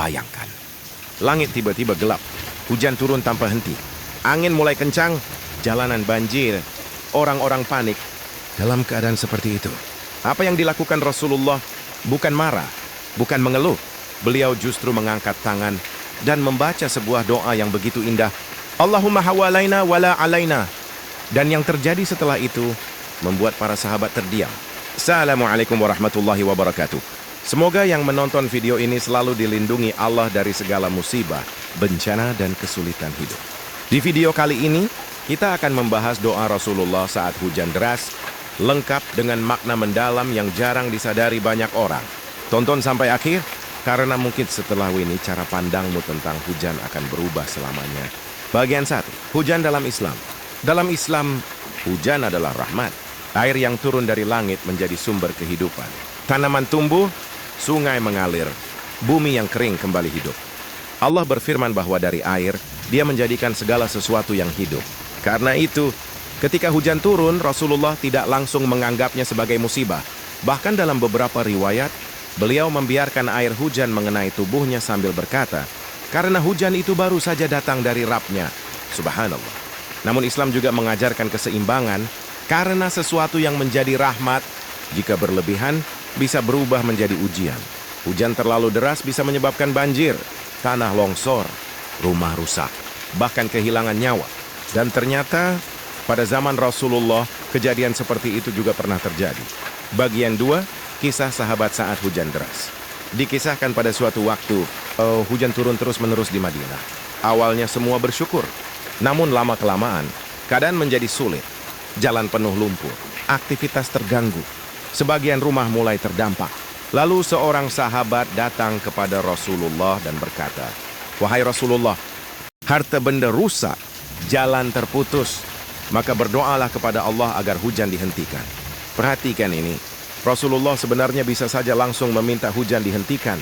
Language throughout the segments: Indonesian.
Bayangkan, langit tiba-tiba gelap, hujan turun tanpa henti, angin mulai kencang, jalanan banjir, orang-orang panik. Dalam keadaan seperti itu, apa yang dilakukan Rasulullah bukan marah, bukan mengeluh. Beliau justru mengangkat tangan dan membaca sebuah doa yang begitu indah. Allahumma hawalaina wala alaina. Dan yang terjadi setelah itu membuat para sahabat terdiam. Assalamualaikum warahmatullahi wabarakatuh. Semoga yang menonton video ini selalu dilindungi Allah dari segala musibah, bencana, dan kesulitan hidup. Di video kali ini, kita akan membahas doa Rasulullah saat hujan deras, lengkap dengan makna mendalam yang jarang disadari banyak orang. Tonton sampai akhir, karena mungkin setelah ini cara pandangmu tentang hujan akan berubah selamanya. Bagian 1. Hujan dalam Islam. Dalam Islam, hujan adalah rahmat. Air yang turun dari langit menjadi sumber kehidupan. Tanaman tumbuh, sungai mengalir, bumi yang kering kembali hidup. Allah berfirman bahwa dari air, Dia menjadikan segala sesuatu yang hidup. Karena itu, ketika hujan turun, Rasulullah tidak langsung menganggapnya sebagai musibah. Bahkan dalam beberapa riwayat, beliau membiarkan air hujan mengenai tubuhnya sambil berkata, karena hujan itu baru saja datang dari Rabb-Nya. Subhanallah. Namun Islam juga mengajarkan keseimbangan, karena sesuatu yang menjadi rahmat, jika berlebihan, bisa berubah menjadi ujian. Hujan terlalu deras bisa menyebabkan banjir, tanah longsor, rumah rusak, bahkan kehilangan nyawa. Dan ternyata, pada zaman Rasulullah, kejadian seperti itu juga pernah terjadi. Bagian 2, kisah sahabat saat hujan deras. Dikisahkan pada suatu waktu, hujan turun terus-menerus di Madinah. Awalnya semua bersyukur. Namun lama-kelamaan, keadaan menjadi sulit. Jalan penuh lumpur, aktivitas terganggu. Sebagian rumah mulai terdampak. Lalu seorang sahabat datang kepada Rasulullah dan berkata, "Wahai Rasulullah, harta benda rusak, jalan terputus. Maka berdoalah kepada Allah agar hujan dihentikan." Perhatikan ini, Rasulullah sebenarnya bisa saja langsung meminta hujan dihentikan.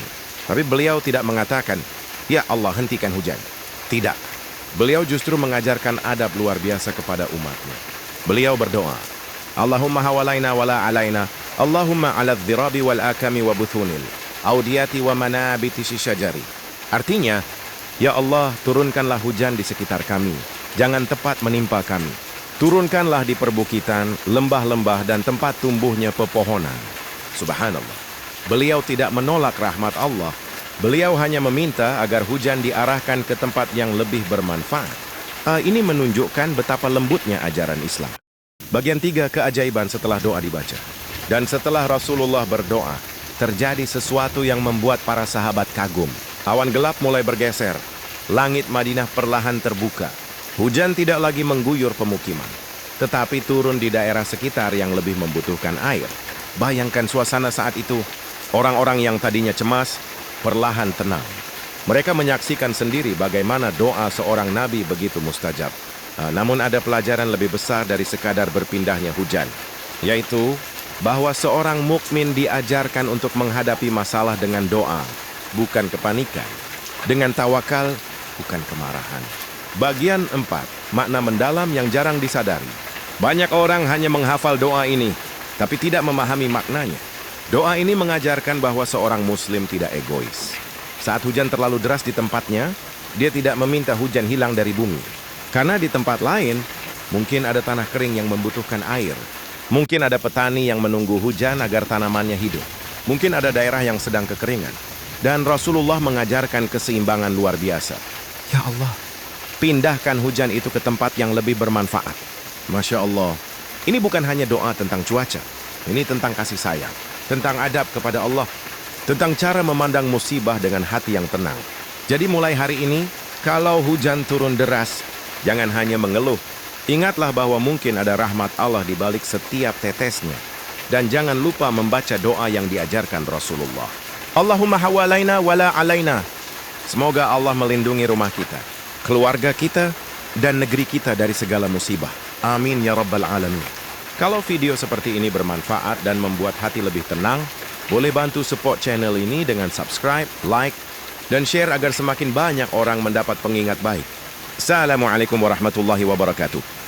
Tapi beliau tidak mengatakan, "Ya Allah, hentikan hujan." Tidak. Beliau justru mengajarkan adab luar biasa kepada umatnya. Beliau berdoa, Allahumma hawalaina wala alaina, Allahumma ala dhirabi wal akami wa buthunil, audiyati wa manabiti syajari. Artinya, ya Allah, turunkanlah hujan di sekitar kami, jangan tepat menimpa kami. Turunkanlah di perbukitan, lembah-lembah, dan tempat tumbuhnya pepohonan. Subhanallah. Beliau tidak menolak rahmat Allah. Beliau hanya meminta agar hujan diarahkan ke tempat yang lebih bermanfaat. Ini menunjukkan betapa lembutnya ajaran Islam. Bagian 3, keajaiban setelah doa dibaca. Dan setelah Rasulullah berdoa, terjadi sesuatu yang membuat para sahabat kagum. Awan gelap mulai bergeser. Langit Madinah perlahan terbuka. Hujan tidak lagi mengguyur pemukiman, tetapi turun di daerah sekitar yang lebih membutuhkan air. Bayangkan suasana saat itu. Orang-orang yang tadinya cemas, perlahan tenang. Mereka menyaksikan sendiri bagaimana doa seorang nabi begitu mustajab. Namun ada pelajaran lebih besar dari sekadar berpindahnya hujan, yaitu bahwa seorang mukmin diajarkan untuk menghadapi masalah dengan doa, bukan kepanikan, dengan tawakal, bukan kemarahan. Bagian 4, makna mendalam yang jarang disadari. Banyak orang hanya menghafal doa ini, tapi tidak memahami maknanya. Doa ini mengajarkan bahwa seorang muslim tidak egois. Saat hujan terlalu deras di tempatnya, dia tidak meminta hujan hilang dari bumi. Karena di tempat lain, mungkin ada tanah kering yang membutuhkan air. Mungkin ada petani yang menunggu hujan agar tanamannya hidup. Mungkin ada daerah yang sedang kekeringan. Dan Rasulullah mengajarkan keseimbangan luar biasa. Ya Allah, pindahkan hujan itu ke tempat yang lebih bermanfaat. Masya Allah, ini bukan hanya doa tentang cuaca. Ini tentang kasih sayang, tentang adab kepada Allah, tentang cara memandang musibah dengan hati yang tenang. Jadi mulai hari ini, kalau hujan turun deras, jangan hanya mengeluh. Ingatlah bahwa mungkin ada rahmat Allah di balik setiap tetesnya. Dan jangan lupa membaca doa yang diajarkan Rasulullah. Allahumma hawalaina wala alaina. Semoga Allah melindungi rumah kita, keluarga kita, dan negeri kita dari segala musibah. Amin ya rabbal alamin. Kalau video seperti ini bermanfaat dan membuat hati lebih tenang, boleh bantu support channel ini dengan subscribe, like, dan share agar semakin banyak orang mendapat pengingat baik. Assalamualaikum warahmatullahi wabarakatuh.